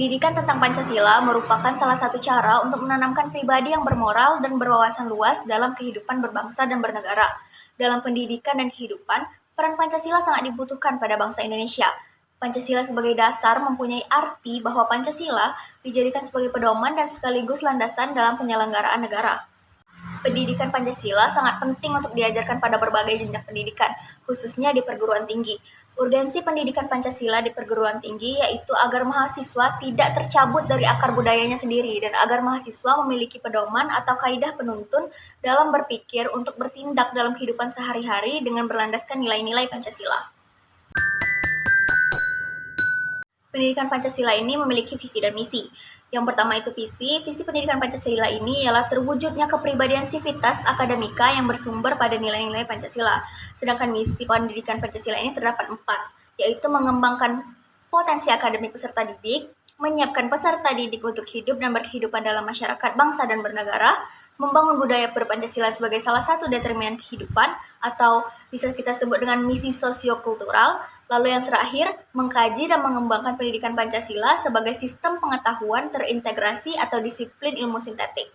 Pendidikan tentang Pancasila merupakan salah satu cara untuk menanamkan pribadi yang bermoral dan berwawasan luas dalam kehidupan berbangsa dan bernegara. Dalam pendidikan dan kehidupan, peran Pancasila sangat dibutuhkan pada bangsa Indonesia. Pancasila sebagai dasar mempunyai arti bahwa Pancasila dijadikan sebagai pedoman dan sekaligus landasan dalam penyelenggaraan negara. Pendidikan Pancasila sangat penting untuk diajarkan pada berbagai jenjang pendidikan, khususnya di perguruan tinggi. Urgensi pendidikan Pancasila di perguruan tinggi yaitu agar mahasiswa tidak tercabut dari akar budayanya sendiri dan agar mahasiswa memiliki pedoman atau kaidah penuntun dalam berpikir untuk bertindak dalam kehidupan sehari-hari dengan berlandaskan nilai-nilai Pancasila. Pendidikan Pancasila ini memiliki visi dan misi. Yang pertama itu visi pendidikan Pancasila ini ialah terwujudnya kepribadian sivitas akademika yang bersumber pada nilai-nilai Pancasila. Sedangkan misi pendidikan Pancasila ini terdapat 4, yaitu mengembangkan potensi akademik peserta didik, menyiapkan peserta didik untuk hidup dan berkehidupan dalam masyarakat bangsa dan bernegara, membangun budaya berpancasila sebagai salah satu determinan kehidupan, atau bisa kita sebut dengan misi sosiokultural. Lalu yang terakhir, mengkaji dan mengembangkan pendidikan Pancasila sebagai sistem pengetahuan terintegrasi atau disiplin ilmu sintetik.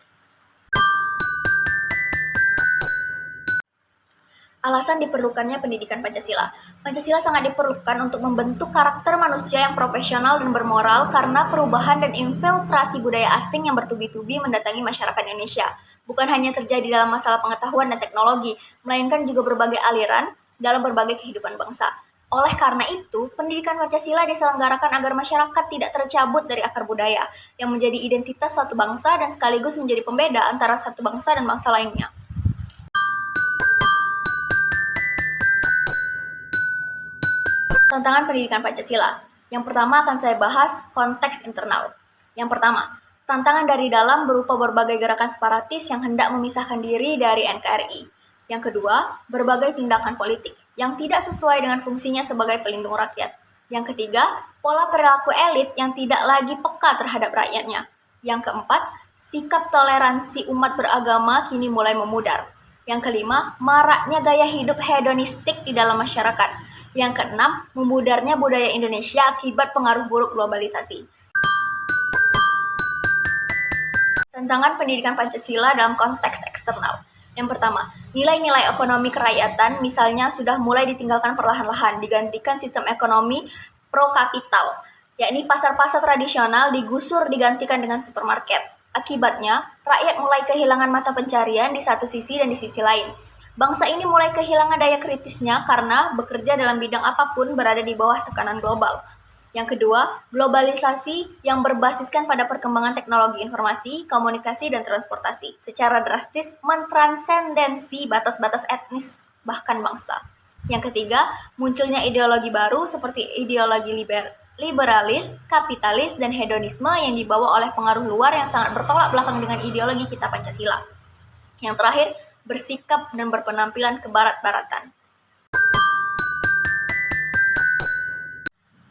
Alasan diperlukannya pendidikan Pancasila. Pancasila sangat diperlukan untuk membentuk karakter manusia yang profesional dan bermoral karena perubahan dan infiltrasi budaya asing yang bertubi-tubi mendatangi masyarakat Indonesia. Bukan hanya terjadi dalam masalah pengetahuan dan teknologi, melainkan juga berbagai aliran dalam berbagai kehidupan bangsa. Oleh karena itu, pendidikan Pancasila diselenggarakan agar masyarakat tidak tercabut dari akar budaya yang menjadi identitas suatu bangsa dan sekaligus menjadi pembeda antara satu bangsa dan bangsa lainnya. Tantangan pendidikan Pancasila. Yang pertama akan saya bahas konteks internal. Yang pertama, tantangan dari dalam berupa berbagai gerakan separatis yang hendak memisahkan diri dari NKRI. Yang kedua, berbagai tindakan politik yang tidak sesuai dengan fungsinya sebagai pelindung rakyat. Yang ketiga, pola perilaku elit yang tidak lagi peka terhadap rakyatnya. Yang keempat, sikap toleransi umat beragama kini mulai memudar. Yang kelima, maraknya gaya hidup hedonistik di dalam masyarakat. Yang keenam, memudarnya budaya Indonesia akibat pengaruh buruk globalisasi. Tantangan pendidikan Pancasila dalam konteks eksternal. Yang pertama, nilai-nilai ekonomi kerakyatan misalnya sudah mulai ditinggalkan perlahan-lahan, digantikan sistem ekonomi pro-kapital, yakni pasar-pasar tradisional digusur digantikan dengan supermarket. Akibatnya, rakyat mulai kehilangan mata pencarian di satu sisi dan di sisi lain. Bangsa ini mulai kehilangan daya kritisnya karena bekerja dalam bidang apapun berada di bawah tekanan global. Yang kedua, globalisasi yang berbasiskan pada perkembangan teknologi informasi, komunikasi, dan transportasi secara drastis mentransendensi batas-batas etnis bahkan bangsa. Yang ketiga, munculnya ideologi baru seperti ideologi liberalis, kapitalis, dan hedonisme yang dibawa oleh pengaruh luar yang sangat bertolak belakang dengan ideologi kita Pancasila. Yang terakhir, bersikap dan berpenampilan kebarat-baratan.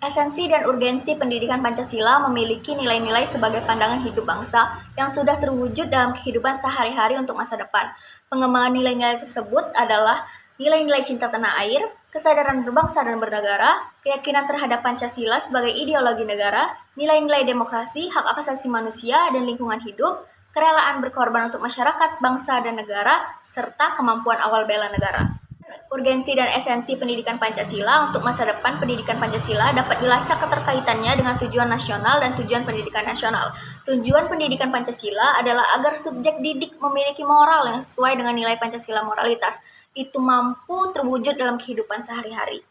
Esensi dan urgensi pendidikan Pancasila memiliki nilai-nilai sebagai pandangan hidup bangsa yang sudah terwujud dalam kehidupan sehari-hari untuk masa depan. Pengembangan nilai-nilai tersebut adalah nilai-nilai cinta tanah air, kesadaran berbangsa dan bernegara, keyakinan terhadap Pancasila sebagai ideologi negara, nilai-nilai demokrasi, hak asasi manusia, dan lingkungan hidup, kerelaan berkorban untuk masyarakat, bangsa, dan negara, serta kemampuan awal bela negara. Urgensi dan esensi pendidikan Pancasila untuk masa depan pendidikan Pancasila dapat dilacak keterkaitannya dengan tujuan nasional dan tujuan pendidikan nasional. Tujuan pendidikan Pancasila adalah agar subjek didik memiliki moral yang sesuai dengan nilai Pancasila moralitas. Itu mampu terwujud dalam kehidupan sehari-hari.